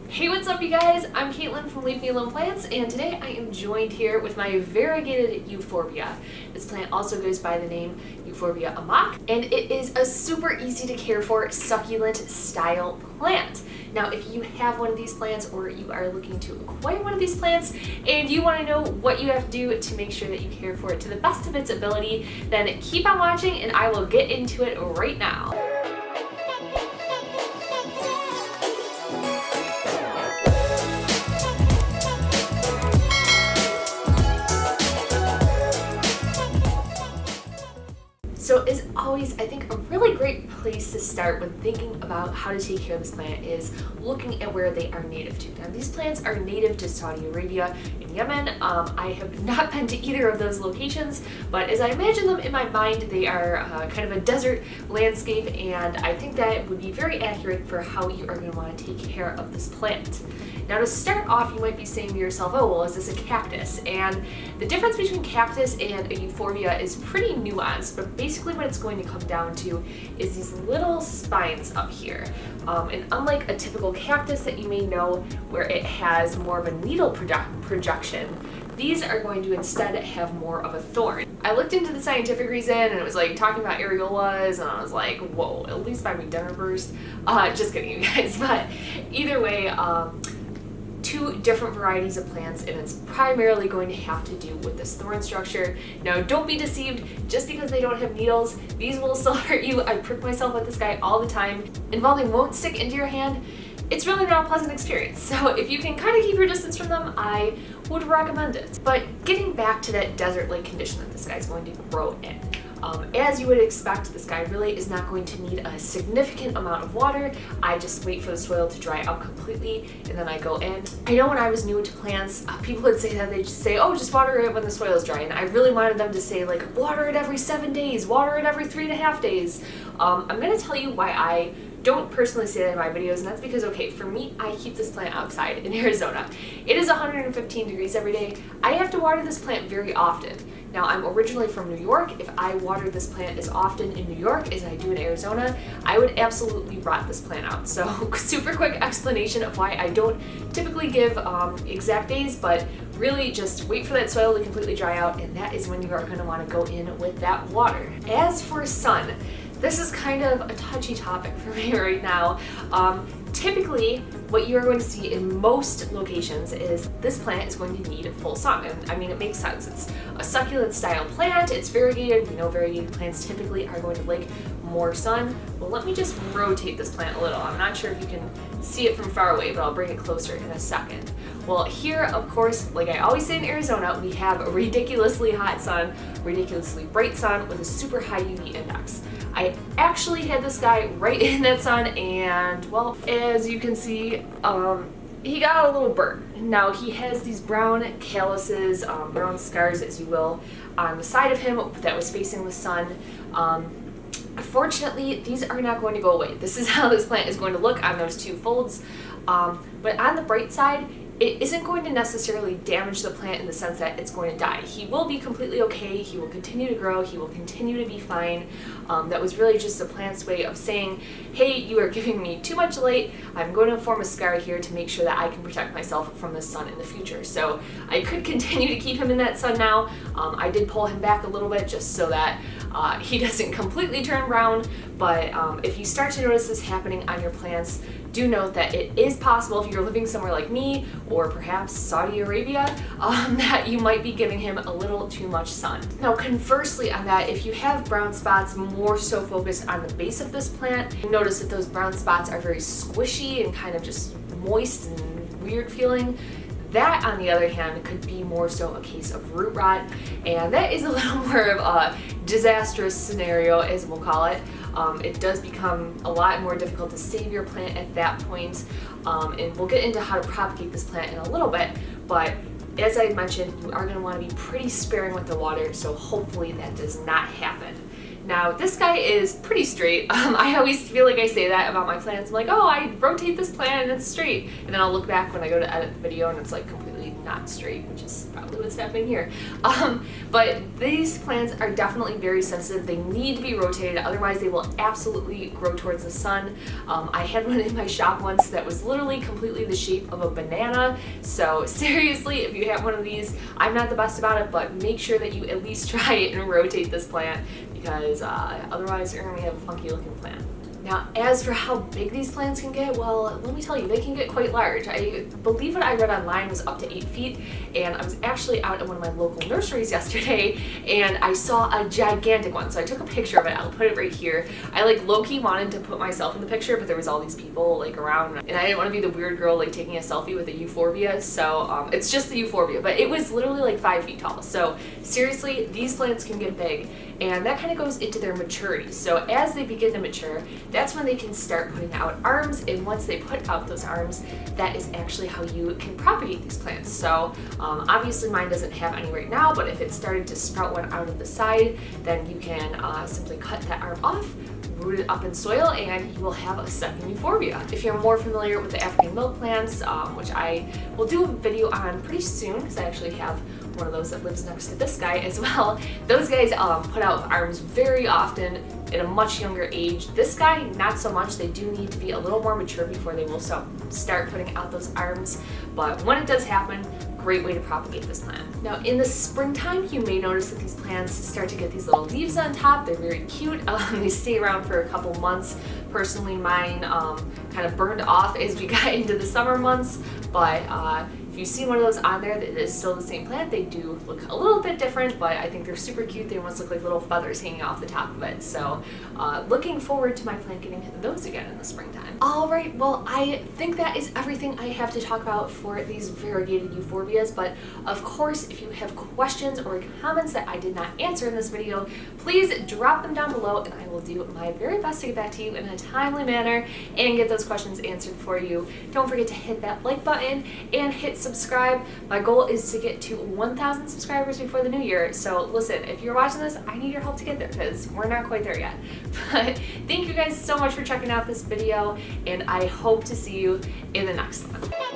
Hey, what's up you guys? I'm Caitlin from Leave Me Alone Plants, and today I am joined here with my variegated euphorbia. This plant also goes by the name Euphorbia Ammak, and it is a super easy to care for succulent style plant. Now, if you have one of these plants or you are looking to acquire one of these plants and you want to know what you have to do to make sure that you care for it to the best of its ability, then keep on watching and I will get into it right now. So as always, I think a really great place to start when thinking about how to take care of this plant is looking at where they are native to. Now these plants are native to Saudi Arabia and Yemen. I have not been to either of those locations, but as I imagine them in my mind, they are kind of a desert landscape, and I think that would be very accurate for how you are going to want to take care of this plant. Now to start off, you might be saying to yourself, oh well, is this a cactus? And the difference between cactus and a euphorbia is pretty nuanced, but basically what it's going to come down to is these little spines up here. And unlike a typical cactus that you may know where it has more of a needle projection, these are going to instead have more of a thorn. I looked into the scientific reason and it was like talking about areolas, and I was like, whoa, at least buy me dinner first. Just kidding you guys, but either way, two different varieties of plants, and it's primarily going to have to do with this thorn structure. Now don't be deceived, just because they don't have needles, these will still hurt you. I prick myself with this guy all the time, and while they won't stick into your hand, it's really not a pleasant experience. So if you can kind of keep your distance from them, I would recommend it. But getting back to that desert-like condition that this guy's going to grow in. As you would expect, this guy really is not going to need a significant amount of water. I just wait for the soil to dry out completely and then I go in. I know when I was new to plants, people would say that they just say, oh, just water it when the soil is dry. And I really wanted them to say like, water it every 7 days, water it every 3.5 days. I'm gonna tell you why I don't personally say that in my videos, and that's because, okay, for me, I keep this plant outside in Arizona. It is 115 degrees every day. I have to water this plant very often. Now, I'm originally from New York. If I watered this plant as often in New York as I do in Arizona, I would absolutely rot this plant out. So, super quick explanation of why I don't typically give exact days, but really just wait for that soil to completely dry out, and that is when you are going to want to go in with that water. As for sun, this is kind of a touchy topic for me right now. Typically, what you're going to see in most locations is this plant is going to need full sun. And I mean, it makes sense. It's a succulent style plant, it's variegated. We know variegated plants typically are going to like more sun. Well, let me just rotate this plant a little. I'm not sure if you can see it from far away, but I'll bring it closer in a second. Well, here, of course, like I always say in Arizona, we have a ridiculously hot sun, ridiculously bright sun with a super high UV index. I actually had this guy right in that sun, and well, as you can see, he got a little burnt. Now he has these brown calluses, brown scars as you will, on the side of him that was facing the sun. Unfortunately, these are not going to go away. This is how this plant is going to look on those two folds. But on the bright side, it isn't going to necessarily damage the plant in the sense that it's going to die. He will be completely okay, he will continue to grow, he will continue to be fine. That was really just the plant's way of saying, hey, you are giving me too much light, I'm going to form a scar here to make sure that I can protect myself from the sun in the future. So I could continue to keep him in that sun now. I did pull him back a little bit just so that he doesn't completely turn brown, but if you start to notice this happening on your plants, do note that it is possible if you're living somewhere like me or perhaps Saudi Arabia that you might be giving him a little too much sun. Now conversely on that, if you have brown spots more so focused on the base of this plant, you notice that those brown spots are very squishy and kind of just moist and weird feeling. That, on the other hand, could be more so a case of root rot, and that is a little more of a disastrous scenario, as we'll call it. It does become a lot more difficult to save your plant at that point, and we'll get into how to propagate this plant in a little bit, but as I mentioned, you are going to want to be pretty sparing with the water, so hopefully that does not happen. Now this guy is pretty straight. I always feel like I say that about my plants. I'm like, oh, I rotate this plant and it's straight. And then I'll look back when I go to edit the video and it's like completely not straight, which is probably what's happening here. But these plants are definitely very sensitive. They need to be rotated, otherwise they will absolutely grow towards the sun. I had one in my shop once that was literally completely the shape of a banana. So seriously, if you have one of these, I'm not the best about it, but make sure that you at least try it and rotate this plant, because otherwise you're gonna have a funky looking plant. Now, as for how big these plants can get, well, let me tell you, they can get quite large. I believe what I read online was up to 8 feet, and I was actually out at one of my local nurseries yesterday, and I saw a gigantic one, so I took a picture of it. I'll put it right here. I like low-key wanted to put myself in the picture, but there was all these people like around, and I didn't want to be the weird girl like taking a selfie with a euphorbia, so it's just the euphorbia, but it was literally like 5 feet tall. So seriously, these plants can get big, and that kind of goes into their maturity. So as they begin to mature, that's when they can start putting out arms, and once they put out those arms, that is actually how you can propagate these plants. So obviously mine doesn't have any right now, but if it started to sprout one out of the side, then you can simply cut that arm off, root it up in soil, and you will have a second euphorbia. If you're more familiar with the African milk plants, which I will do a video on pretty soon, because I actually have one of those that lives next to this guy as well. Those guys put out arms very often at a much younger age. This guy, not so much. They do need to be a little more mature before they will start putting out those arms. But when it does happen, great way to propagate this plant. Now in the springtime, you may notice that these plants start to get these little leaves on top. They're very cute. They stay around for a couple months. Personally, mine kind of burned off as we got into the summer months, but if you see one of those on there that is still the same plant, they do look a little bit different, but I think they're super cute. They almost look like little feathers hanging off the top of it. So looking forward to my plant getting those again in the springtime. All right, well, I think that is everything I have to talk about for these variegated euphorbias, but of course, if you have questions or comments that I did not answer in this video, please drop them down below and I will do my very best to get back to you in a timely manner and get those questions answered for you. Don't forget to hit that like button and hit subscribe. My goal is to get to 1,000 subscribers before the new year. So listen, if you're watching this, I need your help to get there because we're not quite there yet. But thank you guys so much for checking out this video, and I hope to see you in the next one.